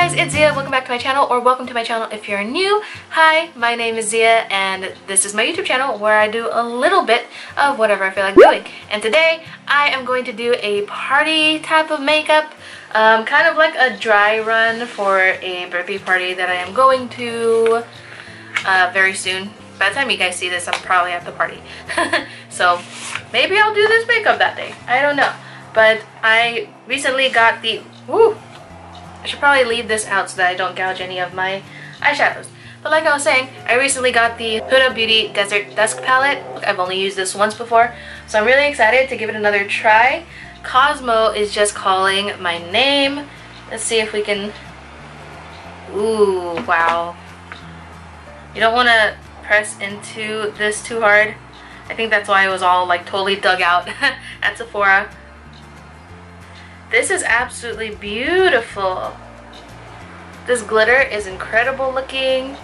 guys, it's Ziya. Welcome back to my channel, or welcome to my channel if you're new. Hi, my name is Ziya and this is my YouTube channel where I do a little bit of whatever I feel like doing. And today I am going to do a party type of makeup, kind of like a dry run for a birthday party that I am going to very soon. By the time you guys see this, I'm probably at the party. So maybe I'll do this makeup that day. I don't know. But I recently got the... I should probably leave this out so that I don't gouge any of my eyeshadows. But like I was saying, I recently got the Huda Beauty Desert Dusk palette. I've only used this once before, so I'm really excited to give it another try. Cosmo is just calling my name. Let's see if we can... Ooh, wow. You don't want to press into this too hard. I think that's why it was all like totally dug out at Sephora. This is absolutely beautiful. This glitter is incredible looking.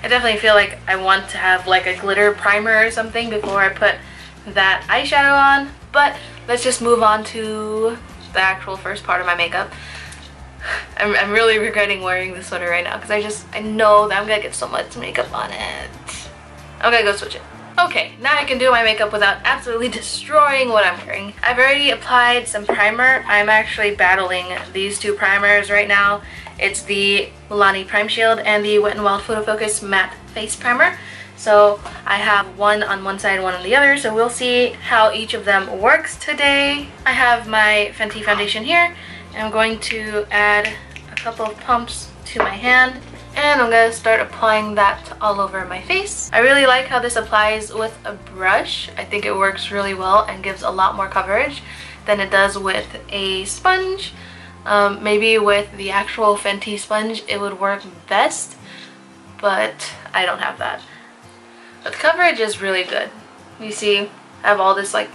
I definitely feel like I want to have like a glitter primer or something before I put that eyeshadow on. But let's just move on to the actual first part of my makeup. I'm really regretting wearing this sweater right now because I know that I'm gonna get so much makeup on it. I'm gonna go switch it. Okay, now I can do my makeup without absolutely destroying what I'm wearing. I've already applied some primer. I'm actually battling these two primers right now. It's the Milani Prime Shield and the Wet n Wild Photo Focus Matte Face Primer. So I have one on one side, one on the other, so we'll see how each of them works today. I have my Fenty foundation here, and I'm going to add a couple of pumps to my hand. And I'm going to start applying that all over my face. I really like how this applies with a brush. I think it works really well and gives a lot more coverage than it does with a sponge. Maybe with the actual Fenty sponge it would work best, but I don't have that. But the coverage is really good. You see, I have all this like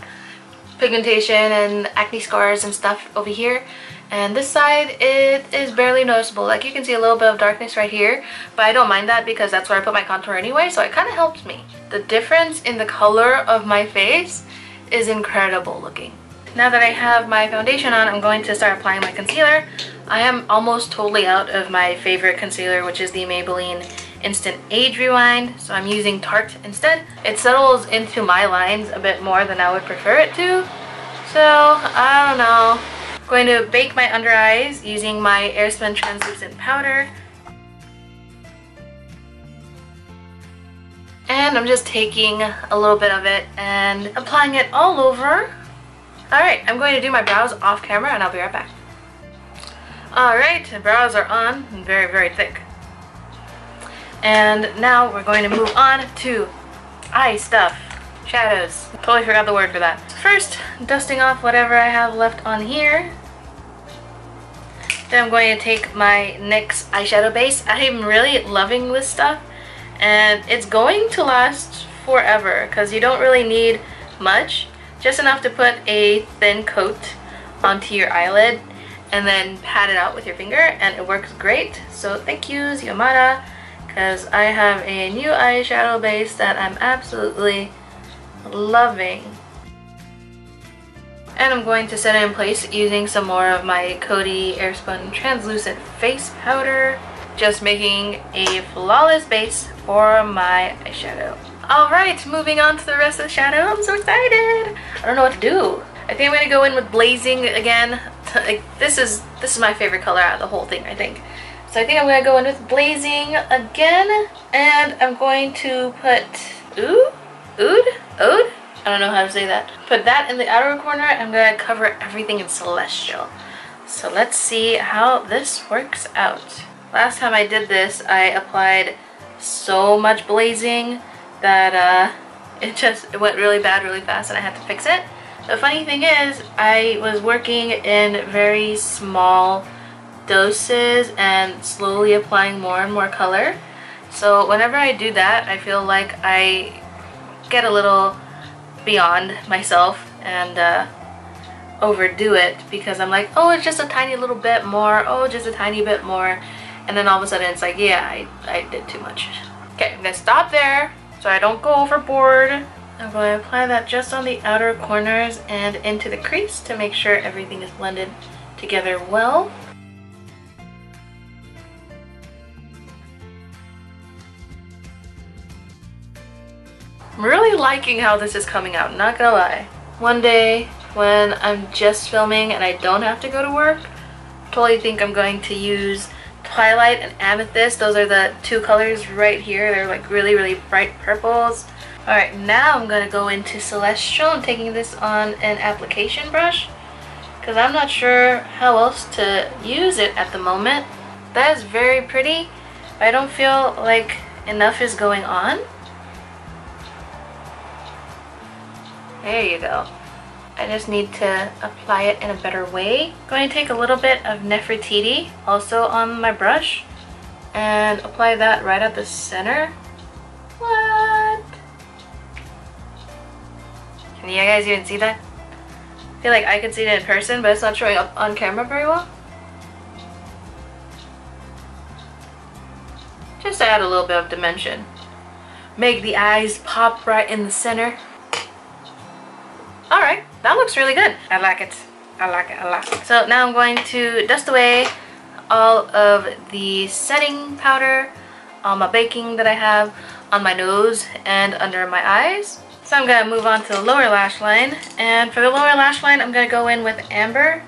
pigmentation and acne scars and stuff over here. And this side, it is barely noticeable. Like you can see a little bit of darkness right here, but I don't mind that because that's where I put my contour anyway, so it kind of helps me. The difference in the color of my face is incredible looking. Now that I have my foundation on, I'm going to start applying my concealer. I am almost totally out of my favorite concealer, which is the Maybelline Instant Age Rewind, so I'm using Tarte instead. It settles into my lines a bit more than I would prefer it to, so I don't know. I'm going to bake my under eyes using my Airspun translucent powder. And I'm just taking a little bit of it and applying it all over. Alright, I'm going to do my brows off camera and I'll be right back. Alright, the brows are on and very, very thick. And now we're going to move on to eye stuff. Shadows. Totally forgot the word for that. First, dusting off whatever I have left on here. Then I'm going to take my NYX eyeshadow base. I'm really loving this stuff, and it's going to last forever because you don't really need much. Just enough to put a thin coat onto your eyelid and then pat it out with your finger, and it works great. So thank you, Ziya, because I have a new eyeshadow base that I'm absolutely loving. And I'm going to set it in place using some more of my Coty Airspun translucent face powder, just making a flawless base for my eyeshadow. Alright, moving on to the rest of the shadow. I'm so excited! I don't know what to do. I think I'm going to go in with Blazing again. Like, this is my favorite color out of the whole thing, I think. So I think I'm going to go in with Blazing again, and I'm going to put Oud? I don't know how to say that. Put that in the outer corner. I'm going to cover everything in Celestial. So let's see how this works out. Last time I did this, I applied so much Blazing that it went really bad really fast and I had to fix it. The funny thing is, I was working in very small doses and slowly applying more and more color. So whenever I do that, I feel like I get a little beyond myself and overdo it because I'm like, oh, it's just a tiny little bit more, oh, just a tiny bit more, and then all of a sudden it's like, yeah, I did too much. Okay, I'm gonna stop there so I don't go overboard. I'm going to apply that just on the outer corners and into the crease to make sure everything is blended together well. I'm really liking how this is coming out, not gonna lie. One day when I'm just filming and I don't have to go to work, I totally think I'm going to use Twilight and Amethyst. Those are the two colors right here. They're like really, really bright purples. Alright, now I'm going to go into Celestial. I'm taking this on an application brush because I'm not sure how else to use it at the moment. That is very pretty, but I don't feel like enough is going on. There you go. I just need to apply it in a better way. I'm going to take a little bit of Nefertiti also on my brush and apply that right at the center. What? Can you guys even see that? I feel like I can see it in person, but it's not showing up on camera very well. Just to add a little bit of dimension. Make the eyes pop right in the center. Alright, that looks really good. I like it. I like it a lot. So now I'm going to dust away all of the setting powder, all my baking that I have on my nose and under my eyes. So I'm going to move on to the lower lash line. And for the lower lash line, I'm going to go in with Amber.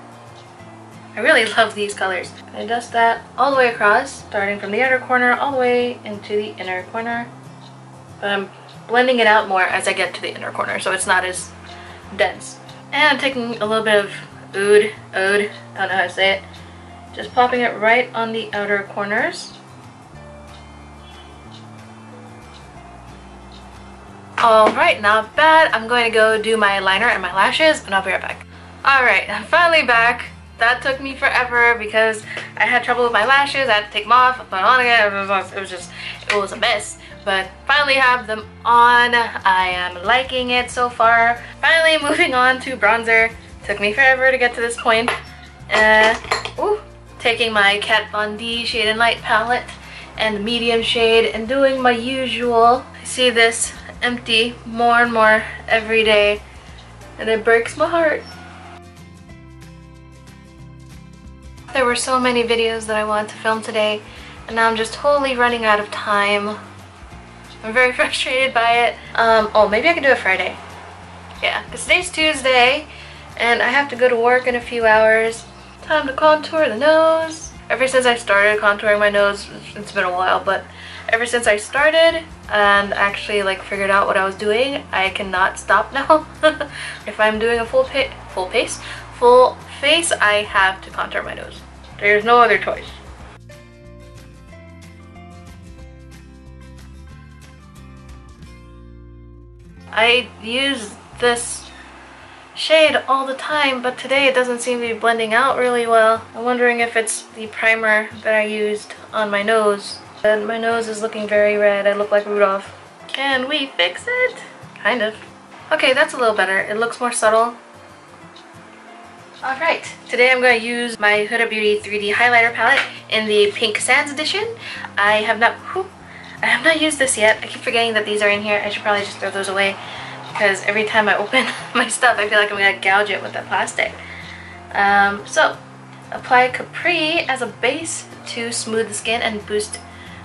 I really love these colors. I dust that all the way across, starting from the outer corner all the way into the inner corner. But I'm blending it out more as I get to the inner corner, so it's not as dense. And I'm taking a little bit of Oud, I don't know how to say it. Just popping it right on the outer corners. Alright, not bad. I'm going to go do my liner and my lashes and I'll be right back. Alright, I'm finally back. That took me forever because I had trouble with my lashes. I had to take them off, put them on again. It was a mess. But finally have them on. I am liking it so far. Finally moving on to bronzer. Took me forever to get to this point. Taking my Kat Von D Shade and Light palette and the medium shade and doing my usual. I see this empty more and more every day and it breaks my heart. There were so many videos that I wanted to film today and now I'm just totally running out of time. I'm very frustrated by it. Oh, maybe I can do it Friday. Yeah, because today's Tuesday and I have to go to work in a few hours. Time to contour the nose. Ever since I started contouring my nose, it's been a while, but ever since I started and actually like figured out what I was doing, I cannot stop now. If I'm doing a full face, I have to contour my nose. There's no other choice. I use this shade all the time, but today it doesn't seem to be blending out really well. I'm wondering if it's the primer that I used on my nose. And my nose is looking very red. I look like Rudolph. Can we fix it? Kind of. Okay, that's a little better. It looks more subtle. Alright, today I'm going to use my Huda Beauty 3D highlighter palette in the Pink Sands edition. I have not used this yet. I keep forgetting that these are in here. I should probably just throw those away because every time I open my stuff I feel like I'm going to gouge it with that plastic. So, apply Capri as a base to smooth the skin and boost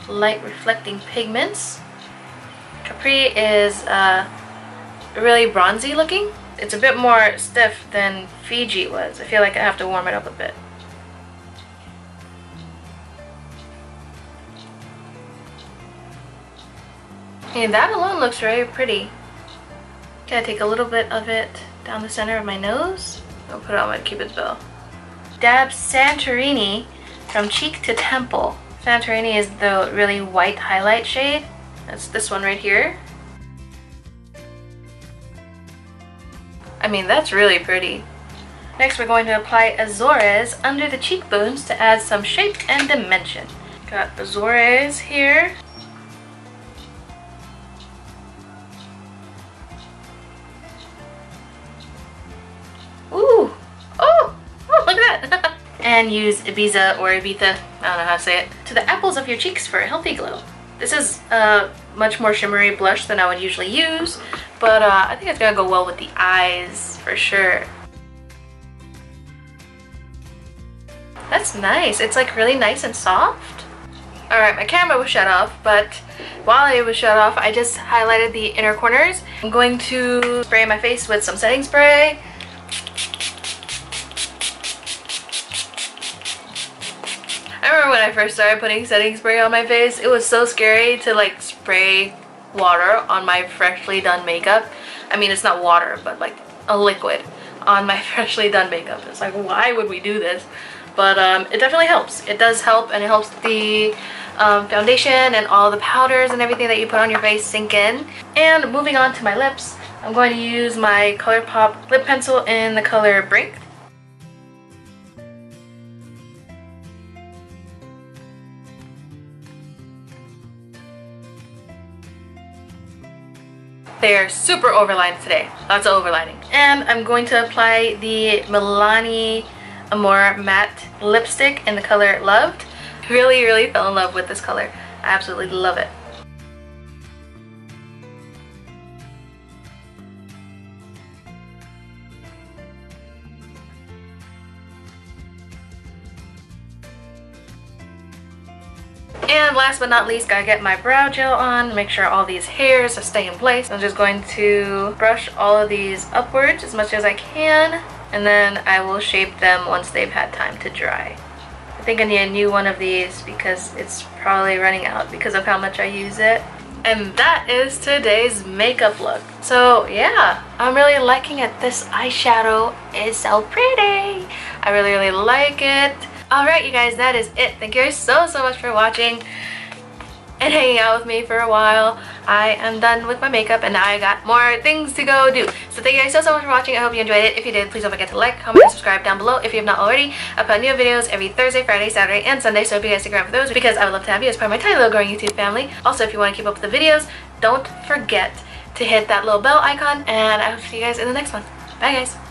light reflecting pigments. Capri is really bronzy looking. It's a bit more stiff than Fiji was. I feel like I have to warm it up a bit. And that alone looks very pretty. Gotta take a little bit of it down the center of my nose. I'll put it on my Cupid's bow. Dab Santorini from cheek to temple. Santorini is the really white highlight shade. That's this one right here. I mean, that's really pretty. Next we're going to apply Azores under the cheekbones to add some shape and dimension. Got Azores here. Ooh! Oh! Oh, look at that! And use Ibiza or Ibiza, I don't know how to say it, to the apples of your cheeks for a healthy glow. This is a much more shimmery blush than I would usually use, but I think it's gonna go well with the eyes for sure. That's nice. It's like really nice and soft. Alright, my camera was shut off, but while it was shut off, I just highlighted the inner corners. I'm going to spray my face with some setting spray. I remember when I first started putting setting spray on my face, it was so scary to like spray water on my freshly done makeup. I mean, it's not water, but like a liquid on my freshly done makeup. It's like, why would we do this? But it definitely helps. It does help, and it helps the foundation and all the powders and everything that you put on your face sink in. And moving on to my lips, I'm going to use my ColourPop lip pencil in the color Brink. They're super overlined today. Lots of overlining. And I'm going to apply the Milani Amore Matte Lipstick in the color Loved. Really fell in love with this color. I absolutely love it. And last but not least, gotta get my brow gel on, make sure all these hairs stay in place. I'm just going to brush all of these upwards as much as I can, and then I will shape them once they've had time to dry. I think I need a new one of these because it's probably running out because of how much I use it. And that is today's makeup look. So yeah, I'm really liking it. This eyeshadow is so pretty. I really like it. Alright you guys, that is it. Thank you guys so much for watching and hanging out with me for a while. I am done with my makeup and now I got more things to go do. So thank you guys so much for watching. I hope you enjoyed it. If you did, please don't forget to like, comment, and subscribe down below if you have not already. I put new videos every Thursday, Friday, Saturday, and Sunday, so if you guys stick around for those because I would love to have you as part of my tiny little growing YouTube family. Also, if you want to keep up with the videos, don't forget to hit that little bell icon, and I will see you guys in the next one. Bye guys!